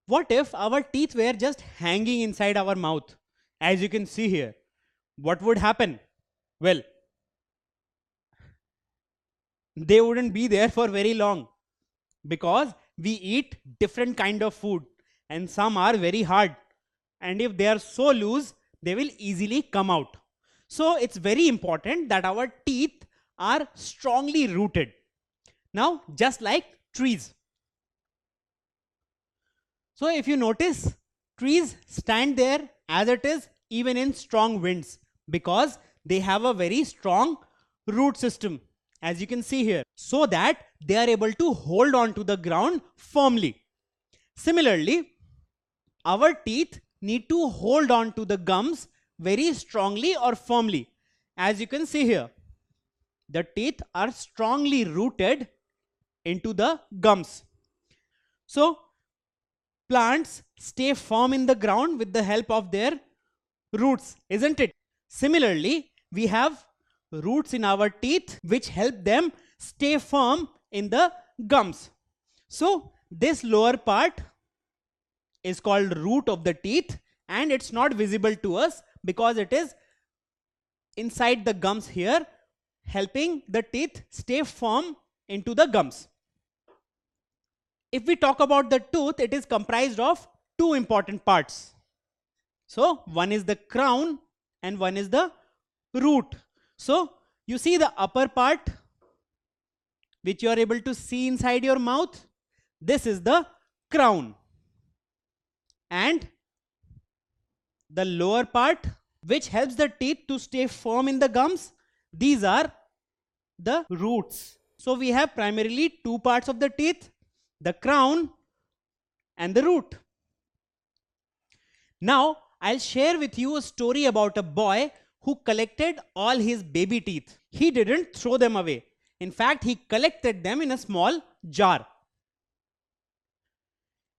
What if our teeth were just hanging inside our mouth? As you can see here, what would happen? Well, they wouldn't be there for very long, because we eat different kind of food and some are very hard, and if they are so loose, they will easily come out. So it's very important that our teeth are strongly rooted. Now, just like trees. So if you notice, trees stand there as it is even in strong winds, because they have a very strong root system, as you can see here, so that they are able to hold on to the ground firmly. Similarly, our teeth need to hold on to the gums very strongly or firmly. As you can see here, the teeth are strongly rooted into the gums. So plants stay firm in the ground with the help of their roots, isn't it? Similarly, we have roots in our teeth which help them stay firm in the gums. So this lower part is called root of the teeth, and it's not visible to us because it is inside the gums here, helping the teeth stay firm into the gums. If we talk about the tooth, it is comprised of two important parts. So one is the crown and one is the root. So you see the upper part which you are able to see inside your mouth, this is the crown, and the lower part which helps the teeth to stay firm in the gums, these are the roots. So we have primarily two parts of the teeth, the crown and the root. Now I'll share with you a story about a boy who collected all his baby teeth. He didn't throw them away. In fact, he collected them in a small jar.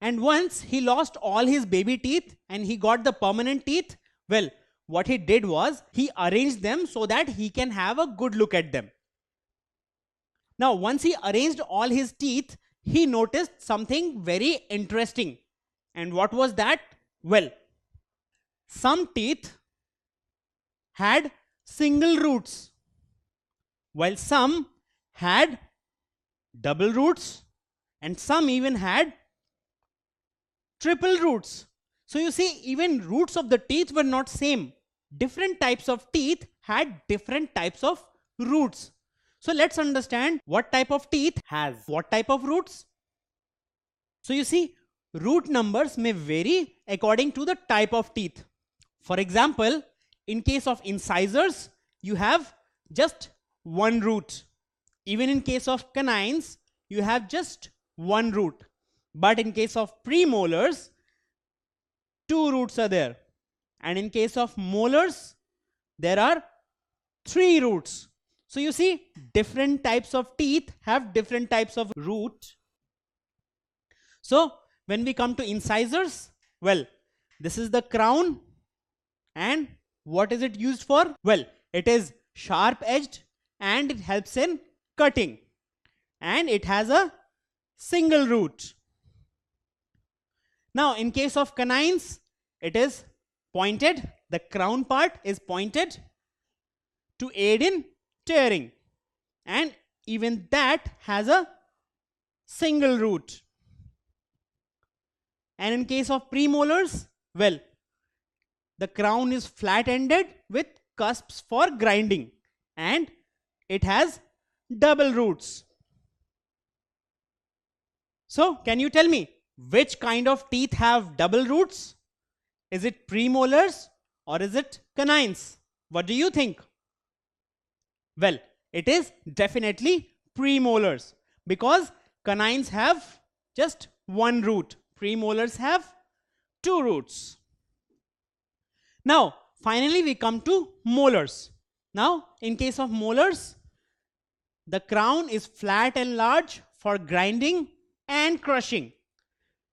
And once he lost all his baby teeth and he got the permanent teeth, well, what he did was he arranged them so that he can have a good look at them. Now, once he arranged all his teeth, he noticed something very interesting. And what was that? Well, some teeth had single roots, while some had double roots, and some even had triple roots. So you see, even roots of the teeth were not same. Different types of teeth had different types of roots. So let's understand what type of teeth has what type of roots. So you see, root numbers may vary according to the type of teeth. For example, in case of incisors, you have just one root. Even in case of canines, you have just one root. But in case of premolars, two roots are there. And in case of molars, there are three roots. So you see, different types of teeth have different types of root. So when we come to incisors, well, this is the crown, and what is it used for? Well, it is sharp edged and it helps in cutting, and it has a single root. Now in case of canines, it is pointed. The crown part is pointed to aid in tearing, and even that has a single root. And in case of premolars, well, the crown is flat ended with cusps for grinding, and it has double roots. So can you tell me which kind of teeth have double roots? Is it premolars or is it canines? What do you think? Well, it is definitely premolars, because canines have just one root. Premolars have two roots. Now, finally we come to molars. Now, in case of molars, the crown is flat and large for grinding and crushing.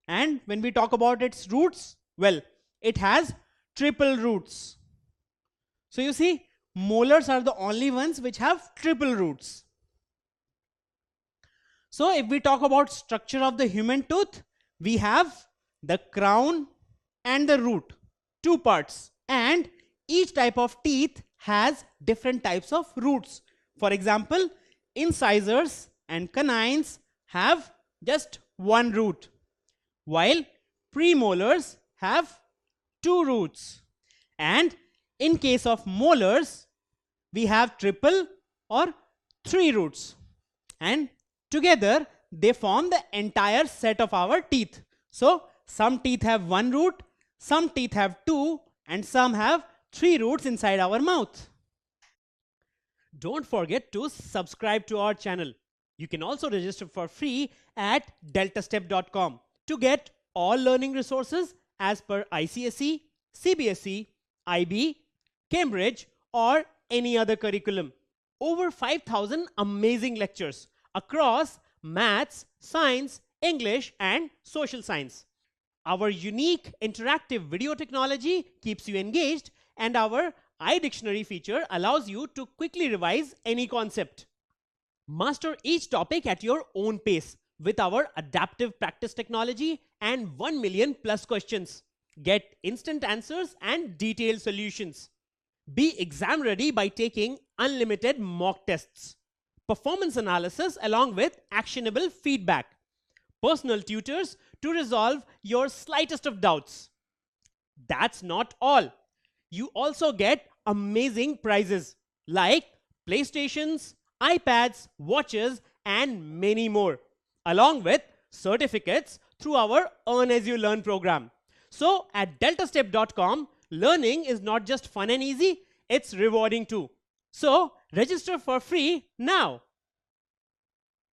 And when we talk about its roots, well, it has triple roots. So you see, molars are the only ones which have triple roots. So if we talk about structure of the human tooth, we have the crown and the root, two parts. And each type of teeth has different types of roots. For example, incisors and canines have just one root, while premolars have two roots. And in case of molars, we have triple or three roots. And together, they form the entire set of our teeth. So, some teeth have one root, some teeth have two, and some have three roots inside our mouth. Don't forget to subscribe to our channel. You can also register for free at deltastep.com to get all learning resources as per ICSE, CBSE, IB, Cambridge, or any other curriculum. Over 5,000 amazing lectures across maths, science, English, and social science. Our unique interactive video technology keeps you engaged, and our iDictionary feature allows you to quickly revise any concept. Master each topic at your own pace with our adaptive practice technology and 1 million plus questions. Get instant answers and detailed solutions. Be exam ready by taking unlimited mock tests, performance analysis along with actionable feedback, personal tutors to resolve your slightest of doubts. That's not all. You also get amazing prizes like PlayStations, iPads, watches, and many more, along with certificates through our Earn As You Learn program. So at deltastep.com, learning is not just fun and easy, it's rewarding too. So register for free now.